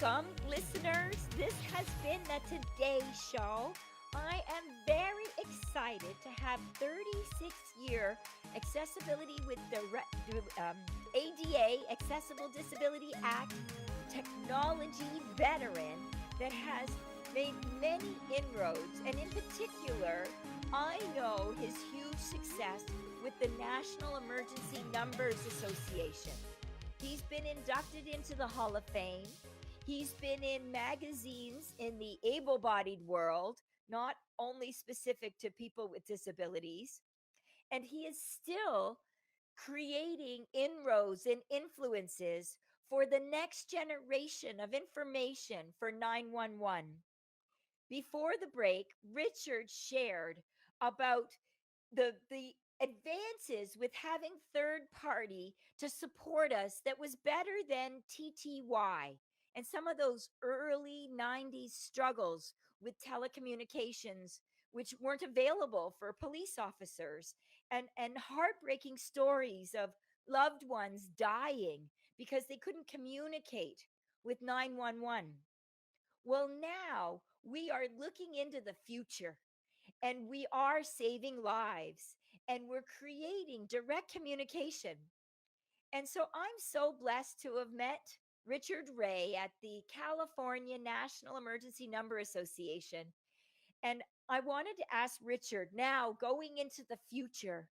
Welcome, listeners. This has been the Today Show. I am very excited to have 36-year Accessibility with the ADA, Accessible Disability Act, technology veteran that has made many inroads. And in particular, I know his huge success with the National Emergency Numbers Association. He's been inducted into the Hall of Fame. He's been in magazines in the able bodied world, not only specific to people with disabilities. And he is still creating inroads and influences for the next generation of information for 911. Before the break, Richard shared about the advances with having third party to support us that was better than TTY and some of those early 90s struggles with telecommunications which weren't available for police officers, and heartbreaking stories of loved ones dying because they couldn't communicate with 911. Well, now we are looking into the future, and we are saving lives, and we're creating direct communication. And so I'm so blessed to have met Richard Ray at the California National Emergency Number Association. And I wanted to ask Richard, now going into the future,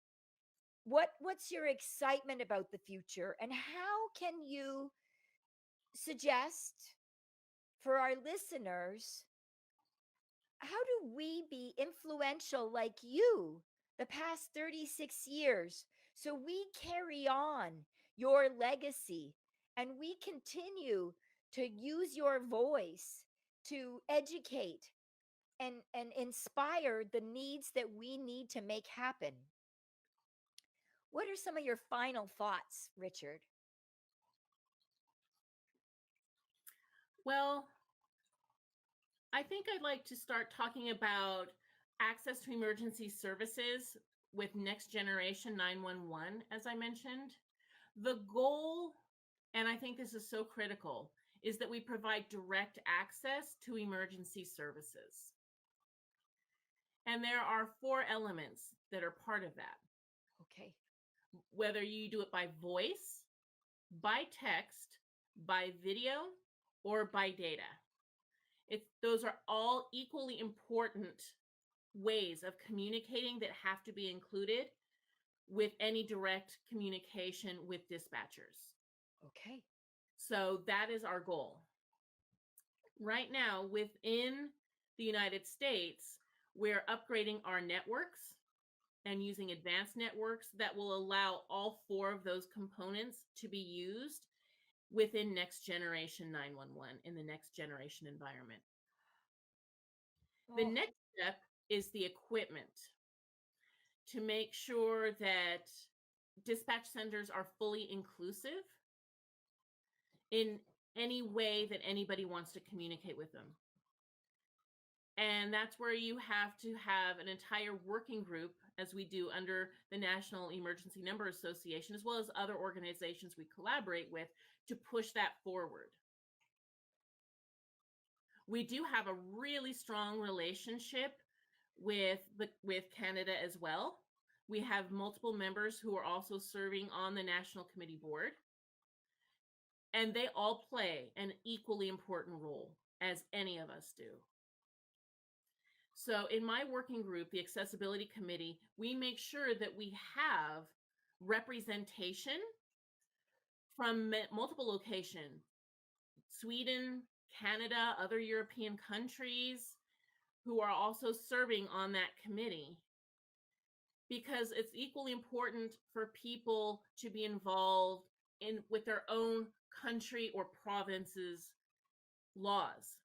what's your excitement about the future, and how can you suggest for our listeners, how do we be influential like you the past 36 years so we carry on your legacy and we continue to use your voice to educate and inspire the needs that we need to make happen? What are some of your final thoughts, Richard? Well, I think I'd like to start talking about access to emergency services with next generation 911, as I mentioned. The goal, and I think this is so critical, is that we provide direct access to emergency services. And there are 4 elements that are part of that. Okay. Whether you do it by voice, by text, by video, or by data. Those are all equally important ways of communicating that have to be included with any direct communication with dispatchers. Okay. So that is our goal. Right now, within the United States, we're upgrading our networks and using advanced networks that will allow all 4 of those components to be used within next generation 911 in the next generation environment. The next step is the equipment to make sure that dispatch centers are fully inclusive in any way that anybody wants to communicate with them. And that's where you have to have an entire working group, as we do under the National Emergency Number Association, as well as other organizations we collaborate with, to push that forward. We do have a really strong relationship with Canada as well. We have multiple members who are also serving on the National Committee Board, and they all play an equally important role as any of us do. So in my working group, the Accessibility Committee, we make sure that we have representation from multiple locations: Sweden, Canada, other European countries, who are also serving on that committee, because it's equally important for people to be involved with their own country or province's laws.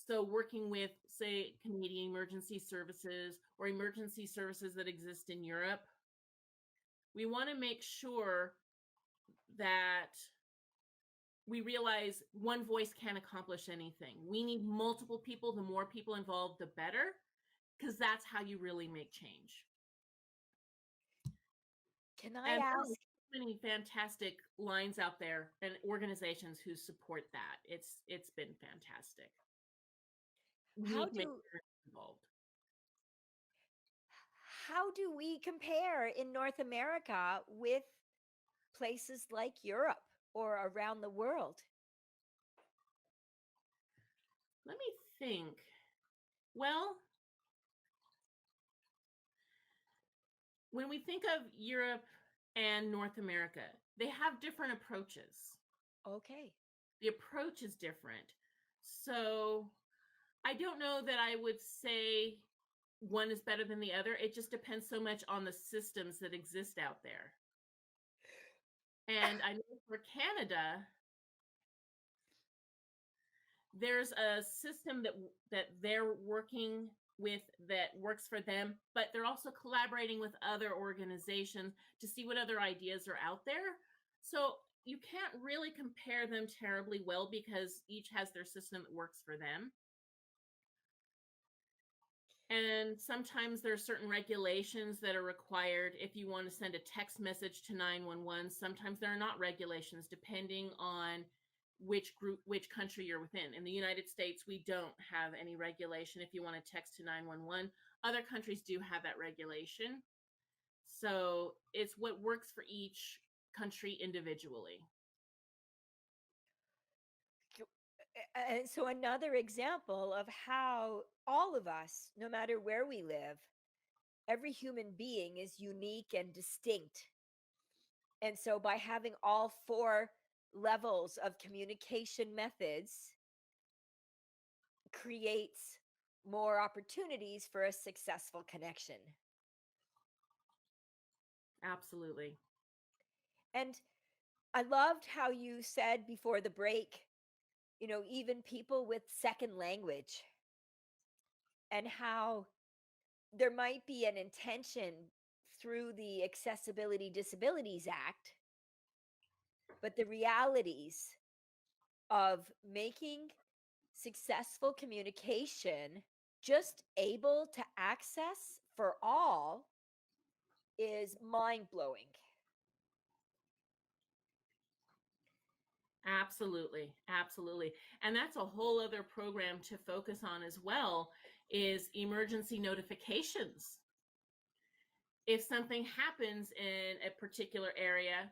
So working with, say, Canadian emergency services or emergency services that exist in Europe, we want to make sure that we realize one voice can't accomplish anything. We need multiple people. The more people involved, the better, because that's how you really make change. Can I ask many fantastic lines out there and organizations who support that. It's been fantastic. We How need to make do parents involved. how do we compare in North America with places like Europe or around the world? Let me think. Well, when we think of Europe and North America, they have different approaches. Okay. The approach is different. So I don't know that I would say one is better than the other. It just depends so much on the systems that exist out there. And I know for Canada, there's a system that they're working with that works for them, but they're also collaborating with other organizations to see what other ideas are out there. So you can't really compare them terribly well because each has their system that works for them. And sometimes there are certain regulations that are required if you want to send a text message to 911. Sometimes there are not regulations depending on which country you're within. In the United States, we don't have any regulation if you want to text to 911. Other countries do have that regulation. So it's what works for each country individually. So another example of how all of us, no matter where we live, every human being is unique and distinct. And so by having all four levels of communication methods creates more opportunities for a successful connection. Absolutely. And I loved how you said before the break, even people with second language, and how there might be an intention through the Accessibility Disabilities Act, but the realities of making successful communication just able to access for all is mind blowing. Absolutely. Absolutely. And that's a whole other program to focus on as well is emergency notifications. If something happens in a particular area,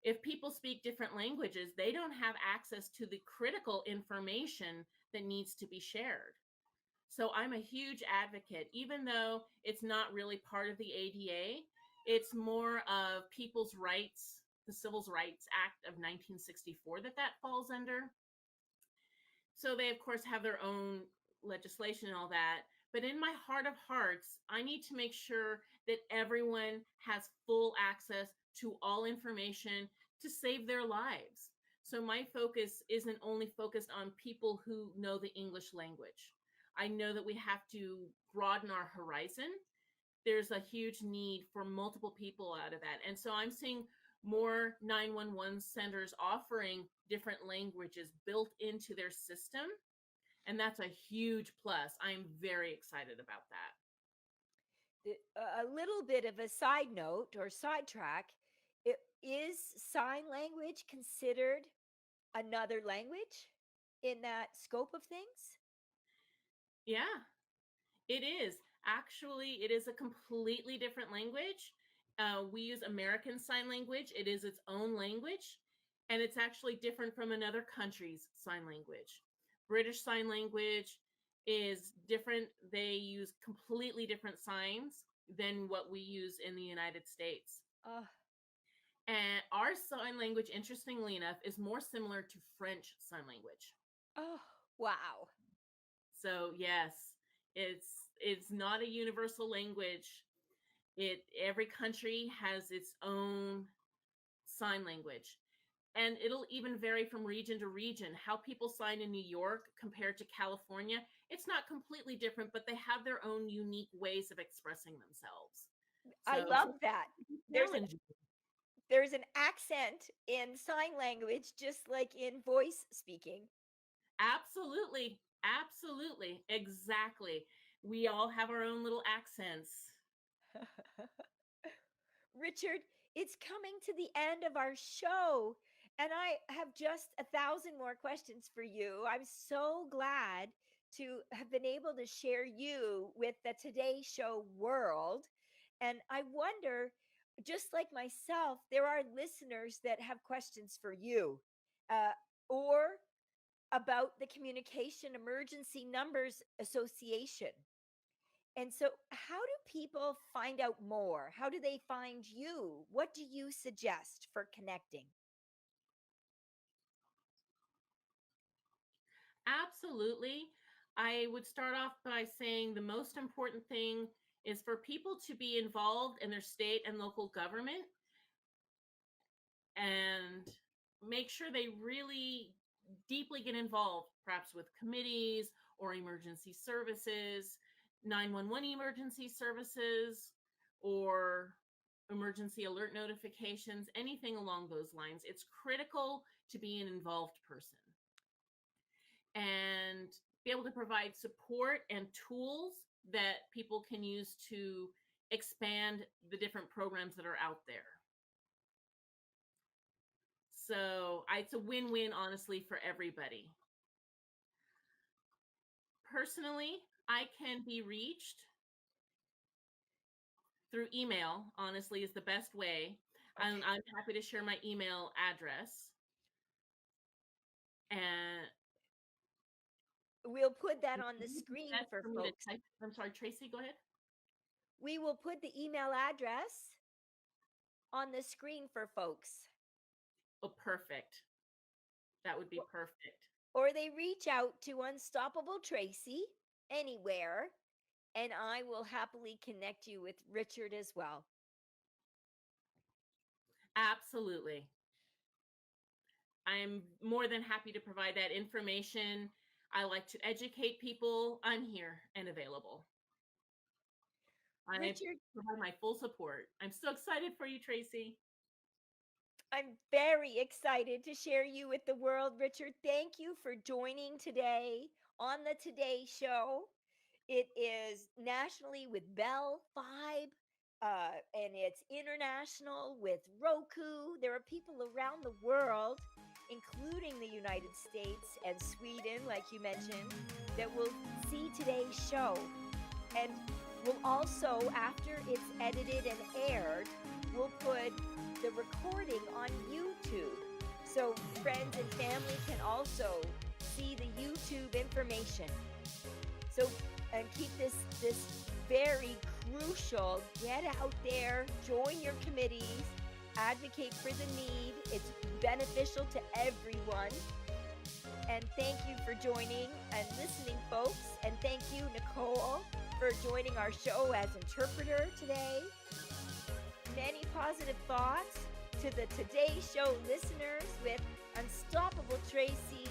if people speak different languages, they don't have access to the critical information that needs to be shared. So I'm a huge advocate, even though it's not really part of the ADA, it's more of people's rights, the Civil Rights Act of 1964 that falls under. So they, of course, have their own legislation and all that. But in my heart of hearts, I need to make sure that everyone has full access to all information to save their lives. So my focus isn't only focused on people who know the English language. I know that we have to broaden our horizon. There's a huge need for multiple people out of that. And so I'm seeing more 911 centers offering different languages built into their system. And that's a huge plus. I'm very excited about that. A little bit of a side note or sidetrack, is sign language considered another language in that scope of things? Yeah, it is. Actually, it is a completely different language. We use American Sign Language. It is its own language, and it's actually different from another country's sign language. British Sign Language is different. They use completely different signs than what we use in the United States. Oh, And our sign language, interestingly enough, is more similar to French Sign Language. oh, wow. So yes, it's not a universal language. Every country has its own sign language. And it'll even vary from region to region. How people sign in New York compared to California, it's not completely different, but they have their own unique ways of expressing themselves. I So love that. There's an challenging. there's an accent in sign language just like in voice speaking. Absolutely. Absolutely. Exactly. We all have our own little accents. Richard, it's coming to the end of our show, and I have just 1,000 more questions for you. I'm so glad to have been able to share you with the Today Show world. And I wonder, just like myself, there are listeners that have questions for you, uh, or about the Communication Emergency Numbers Association. And so, how do people find out more? How do they find you? What do you suggest for connecting? Absolutely. I would start off by saying the most important thing is for people to be involved in their state and local government and make sure they really deeply get involved, perhaps with committees or emergency services, 911 emergency services, or emergency alert notifications, anything along those lines. It's critical to be an involved person and be able to provide support and tools that people can use to expand the different programs that are out there. So it's a win-win, honestly, for everybody. Personally, I can be reached through email, honestly, is the best way. Okay. I'm happy to share my email address. And We'll put that would on the you be screen best for for me to folks. type? I'm sorry, Tracy, go ahead. We will put the email address on the screen for folks. Oh, perfect. That would be perfect. Or they reach out to Unstoppable Tracy anywhere, and I will happily connect you with Richard as well. Absolutely. I'm more than happy to provide that information. I like to educate people. I'm here and available. I Richard, provide my full support. I'm so excited for you, Tracy. I'm very excited to share you with the world. Richard, thank you for joining today on the Today Show. It is nationally with Bell 5, and it's international with Roku. There are people around the world, including the United States and Sweden, like you mentioned, that will see today's show. And we'll also, after it's edited and aired, we'll put the recording on YouTube. So friends and family can also see the YouTube information. So, and keep this very crucial. Get out there, join your committees, advocate for the need. It's beneficial to everyone. And thank you for joining and listening, folks. And thank you, Nicole, for joining our show as interpreter today. Many positive thoughts to the Today Show listeners with Unstoppable Tracy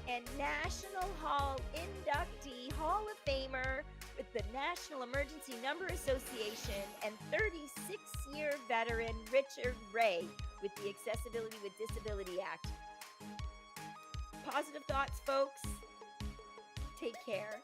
and National Hall inductee, Hall of Famer with the National Emergency Number Association, and 36-year veteran Richard Ray with the Accessibility with Disability Act. Positive thoughts, folks. Take care.